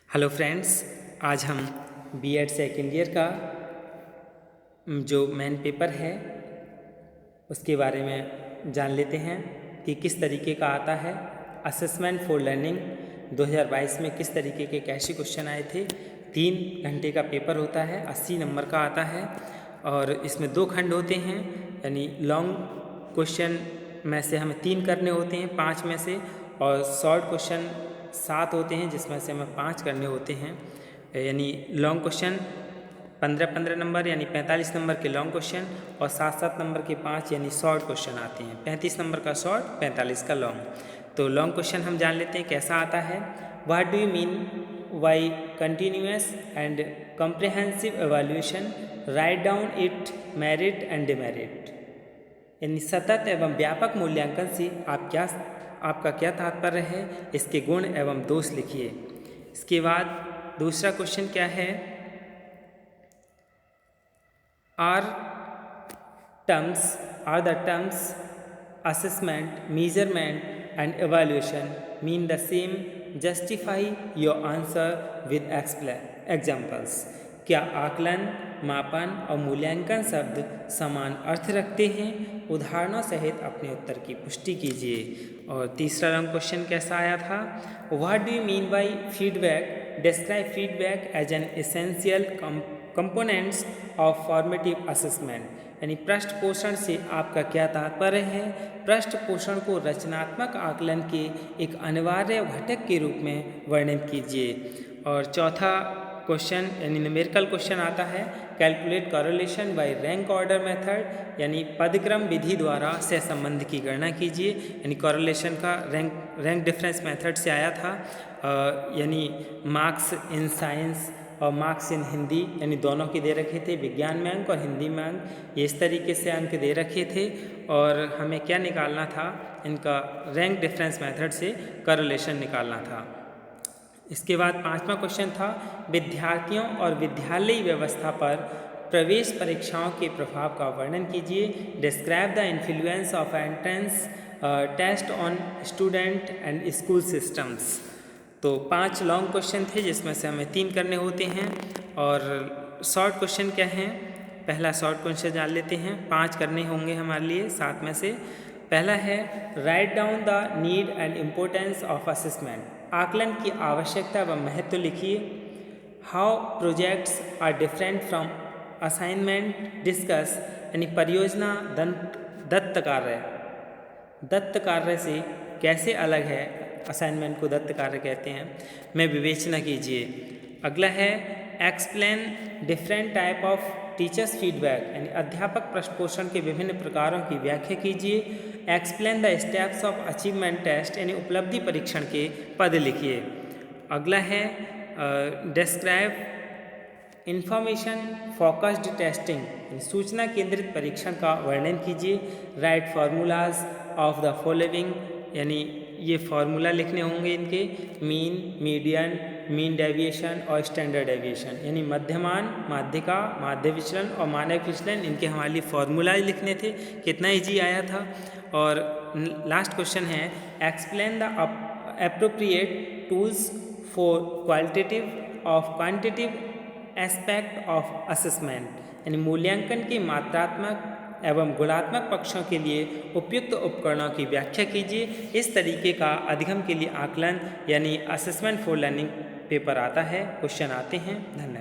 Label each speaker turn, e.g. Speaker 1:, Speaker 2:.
Speaker 1: Hello friends, आज हम BEd second year का जो मेन पेपर है उसके बारे में जान लेते हैं कि किस तरीके का आता है। असेसमेंट फॉर लर्निंग 2022 में किस तरीके के कैसे क्वेश्चन आए थे। 3 घंटे का पेपर होता है, 80 नंबर का आता है और इसमें 2 खंड होते हैं, यानी लॉन्ग क्वेश्चन में से हमें 3 करने होते हैं 5 में से, और शॉर्ट क्वेश्चन 7 होते हैं जिसमें से हमें 5 करने होते हैं। यानी लॉन्ग क्वेश्चन 15-15 नंबर यानी 45 नंबर के लॉन्ग क्वेश्चन और 7-7 नंबर के 5 यानी शॉर्ट क्वेश्चन आते हैं। 35 नंबर का शॉर्ट, 45 का लॉन्ग। तो लॉन्ग क्वेश्चन हम जान लेते हैं कैसा आता है। What do you mean by continuous and comprehensive evaluation, write down it merit and demerit. यानी सतत एवं व्यापक मूल्यांकन से आपका क्या तात्पर्य है, इसके गुण एवं दोष लिखिए। इसके बाद दूसरा क्वेश्चन क्या है, are the terms assessment, measurement and evaluation mean the same, justify your answer with examples. क्या आकलन, मापन और मूल्यांकन शब्द समान अर्थ रखते हैं? उदाहरणों सहित अपने उत्तर की पुष्टि कीजिए। और तीसरा लॉन्ग क्वेश्चन कैसा आया था, what do you mean by feedback, describe feedback as an essential components of formative assessment. यानी पृष्ठ पोषण से आपका क्या तात्पर्य है? पृष्ठ पोषण को रचनात्मक आकलन के एक अनिवार्य घटक के रूप में वर्णित कीजिए। और चौथा क्वेश्चन यानी न्यूमेरिकल क्वेश्चन आता है, calculate correlation by rank order method, यानी पदक्रम विधि द्वारा सहसंबंध की गणना कीजिए। यानी कॉरेलेशन का रैंक डिफरेंस मेथड से आया था। यानी मार्क्स इन साइंस और मार्क्स इन हिंदी, यानी दोनों के दे रखे थे, विज्ञान में अंक और हिंदी में अंक, ये इस तरीके से अंक दे रखे थे। और हमें क्या निकालना था, इनका रैंक डिफरेंस मेथड से कॉरेलेशन निकालना था। इसके बाद 5वां क्वेश्चन था, विद्यार्थियों और विद्यालयी व्यवस्था पर प्रवेश परीक्षाओं के प्रभाव का वर्णन कीजिए। Describe the influence of entrance test on student and school systems. तो 5 लॉन्ग क्वेश्चन थे जिसमें से हमें 3 करने होते हैं। और शॉर्ट क्वेश्चन क्या हैं, पहला शॉर्ट क्वेश्चन जान लेते हैं। 5 करने होंगे हमारे लिए 7 में से। पहला है, write down the need and importance of assessment. आकलन की आवश्यकता व महत्व लिखिए। How projects are different from assignment, discuss. यानी परियोजना दत्त कार्य से कैसे अलग है, असाइनमेंट को दत्त कार्य कहते हैं, में विवेचना कीजिए। अगला है, explain different type of teachers feedback, यानी अध्यापक पृष्ठ पोषण के विभिन्न प्रकारों की व्याख्या कीजिए। Explain the steps of achievement test, यानी उपलब्धि परीक्षण के पद लिखिए। अगला है, डिस्क्राइब इंफॉर्मेशन फोकस्ड टेस्टिंग, सूचना केंद्रित परीक्षण का वर्णन कीजिए। Right formulas of the following, यानी ये फार्मूला लिखने होंगे इनके, मीन, मीडियन, मीन डेविएशन और स्टैंडर्ड डेविएशन, यानी मध्यमान, माध्यिका, माध्य विचलन और मानक विचलन, इनके हमारे लिए फार्मूला लिखने थे। कितना ईजी आया था। और लास्ट क्वेश्चन है, explain the appropriate tools for quantitative aspect of assessment, यानी मूल्यांकन के मात्रात्मक एवं गुणात्मक पक्षों के लिए उपयुक्त उपकरणों की व्याख्या कीजिए। इस तरीके का अधिगम के लिए आकलन यानी असेसमेंट फॉर लर्निंग पेपर आता है, क्वेश्चन आते हैं। धन्यवाद।